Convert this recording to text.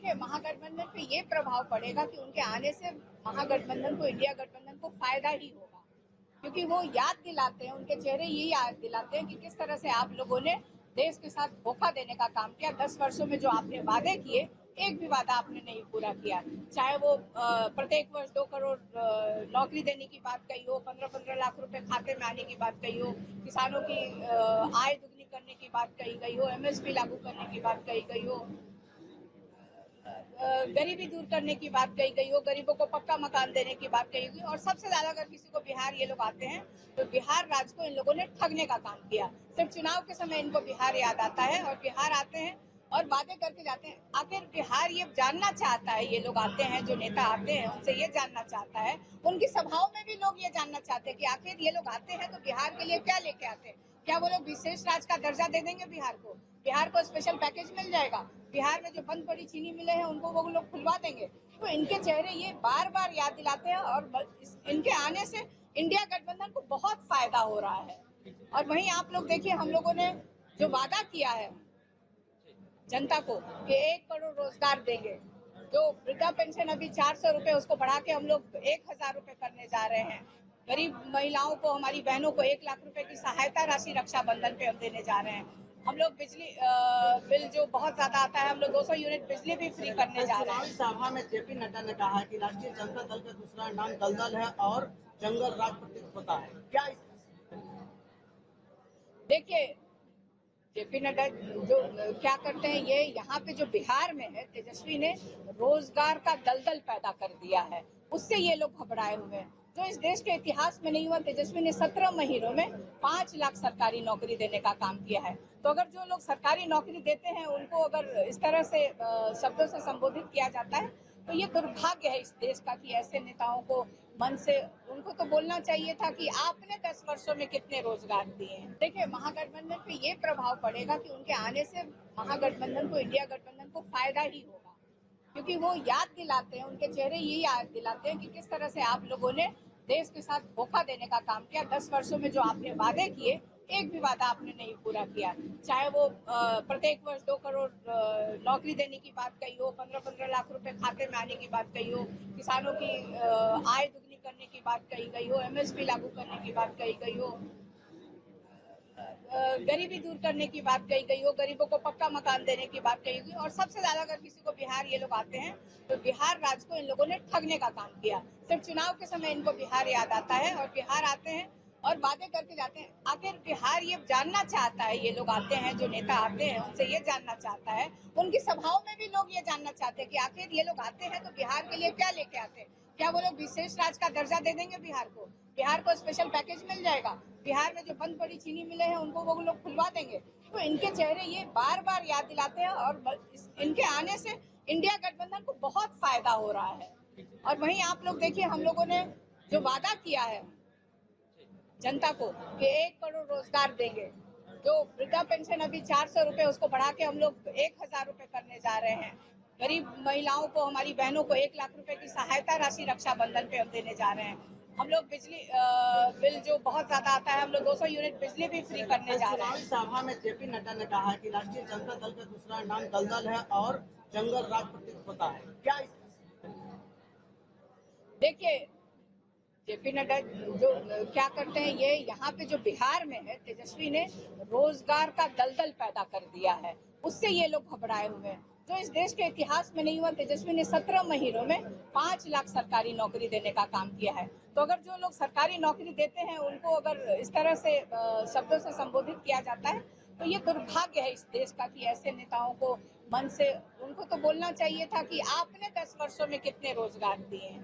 देखिए, महागठबंधन पे ये प्रभाव पड़ेगा कि उनके आने से महागठबंधन को, इंडिया गठबंधन को फायदा ही होगा, क्योंकि वो याद दिलाते हैं, उनके चेहरे यही याद दिलाते हैं कि किस तरह से आप लोगों ने देश के साथ धोखा देने का काम किया। 10 वर्षों में जो आपने वादे किए, एक भी वादा आपने नहीं पूरा किया। चाहे वो प्रत्येक वर्ष 2 करोड़ नौकरी देने की बात कही हो, 15-15 लाख रुपए खाते में आने की बात कही हो, किसानों की आय दुगनी करने की बात कही गई हो, एमएसपी लागू करने की बात कही गई हो, गरीबी दूर करने की बात कही गई हो, गरीबों को पक्का मकान देने की बात कही गई। और सबसे ज्यादा अगर किसी को बिहार ये लोग आते हैं तो बिहार राज्य को इन लोगों ने ठगने का काम किया। सिर्फ चुनाव के समय इनको बिहार याद आता है और बिहार आते हैं और वादे करके जाते हैं। आखिर बिहार ये जानना चाहता है, ये लोग आते हैं, जो नेता आते हैं उनसे ये जानना चाहता है, उनकी सभाओं में भी लोग ये जानना चाहते हैं कि आखिर ये लोग आते हैं तो बिहार के लिए क्या लेके आते हैं। क्या वो लोग विशेष राज्य का दर्जा दे देंगे बिहार को? बिहार को स्पेशल पैकेज मिल जाएगा? बिहार में जो बंद पड़ी चीनी मिले हैं उनको वो लोग खुलवा देंगे? तो इनके चेहरे ये बार बार याद दिलाते हैं और इनके आने से इंडिया गठबंधन को बहुत फायदा हो रहा है। और वहीं आप लोग देखिए, हम लोगों ने जो वादा किया है जनता को कि 1 करोड़ रोजगार देंगे, जो वृद्धा पेंशन अभी 400 रुपए, उसको बढ़ा के हम लोग 1000 रुपए करने जा रहे हैं। गरीब महिलाओं को, हमारी बहनों को 1 लाख रुपए की सहायता राशि रक्षाबंधन पे हम देने जा रहे हैं। हम लोग बिजली बिल जो बहुत ज्यादा आता है, हम लोग 200 यूनिट बिजली भी फ्री करने जा रहे हैं। सभा में जेपी नड्डा ने कहा है कि राष्ट्रीय जनता दल का दूसरा नाम दलदल है और जंगल राज प्रतीत होता है। क्या देखिए, जेपी नड्डा जो क्या करते हैं, ये यहाँ पे जो बिहार में है, तेजस्वी ने रोजगार का दलदल पैदा कर दिया है, उससे ये लोग घबराए हुए हैं। जो इस देश के इतिहास में नहीं हुआ, तेजस्वी ने 17 महीनों में 5 लाख सरकारी नौकरी देने का काम किया है। तो अगर जो लोग सरकारी नौकरी देते हैं उनको अगर इस तरह से शब्दों से संबोधित किया जाता है तो ये दुर्भाग्य है इस देश का कि ऐसे नेताओं को मन से, उनको तो बोलना चाहिए था कि आपने 10 वर्षों में कितने रोजगार दिए हैं। देखिए, महागठबंधन पे ये प्रभाव पड़ेगा कि उनके आने से महागठबंधन को, इंडिया गठबंधन को फायदा ही होगा, क्योंकि वो याद दिलाते हैं, उनके चेहरे यही याद दिलाते हैं कि किस तरह से आप लोगों ने देश के साथ धोखा देने का काम किया। 10 वर्षों में जो आपने वादे किए, एक भी वादा आपने नहीं पूरा किया। चाहे वो प्रत्येक वर्ष 2 करोड़ नौकरी देने की बात कही हो, 15-15 लाख रुपए खाते में आने की बात कही हो, किसानों की आय दुगनी करने की बात कही गई हो, एमएसपी लागू करने की बात कही गई हो, गरीबी दूर करने की बात कही गई हो, गरीबों को पक्का मकान देने की बात कही गई। और सबसे ज्यादा अगर किसी को बिहार ये लोग आते हैं तो बिहार राज्य को इन लोगों ने ठगने का काम किया। सिर्फ चुनाव के समय इनको बिहार याद आता है और बिहार आते हैं और वादे करके जाते हैं। आखिर बिहार ये जानना चाहता है, ये लोग आते हैं, जो नेता आते हैं उनसे ये जानना चाहता है, उनकी सभाओं में भी लोग ये जानना चाहते हैं कि आखिर ये लोग आते हैं तो बिहार के लिए क्या लेके आते हैं। क्या वो लोग विशेष राज्य का दर्जा दे देंगे बिहार को? बिहार को स्पेशल पैकेज मिल जाएगा? बिहार में जो बंद पड़ी चीनी मिले हैं उनको वो लोग खुलवा देंगे? तो इनके चेहरे ये बार बार याद दिलाते हैं और इनके आने से इंडिया गठबंधन को बहुत फायदा हो रहा है। और वहीं आप लोग देखिए, हम लोगों ने जो वादा किया है जनता को कि 1 करोड़ रोजगार देंगे, जो वृद्धा पेंशन अभी 400 रुपए, उसको बढ़ा के हम लोग 1000 रुपए करने जा रहे हैं। गरीब महिलाओं को, हमारी बहनों को 1 लाख रुपए की सहायता राशि रक्षाबंधन पे हम देने जा रहे हैं। हम लोग बिजली बिल जो बहुत ज्यादा आता है, हम लोग 200 यूनिट बिजली भी फ्री करने जा रहे हैं। सभा में जेपी नड्डा ने कहा है कि राष्ट्रीय जनता दल का दूसरा नाम दलदल है और जंगल राज प्रतीत होता है। क्या देखिए, जेपी नड्डा जो क्या करते हैं, ये यहाँ पे जो बिहार में है, तेजस्वी ने रोजगार का दलदल पैदा कर दिया है, उससे ये लोग घबराए हुए हैं। जो इस देश के इतिहास में नहीं हुआ, तेजस्वी ने 17 महीनों में 5 लाख सरकारी नौकरी देने का काम किया है। तो अगर जो लोग सरकारी नौकरी देते हैं उनको अगर इस तरह से शब्दों से संबोधित किया जाता है तो ये दुर्भाग्य है इस देश का कि ऐसे नेताओं को मन से, उनको तो बोलना चाहिए था कि आपने 10 वर्षों में कितने रोजगार दिए हैं।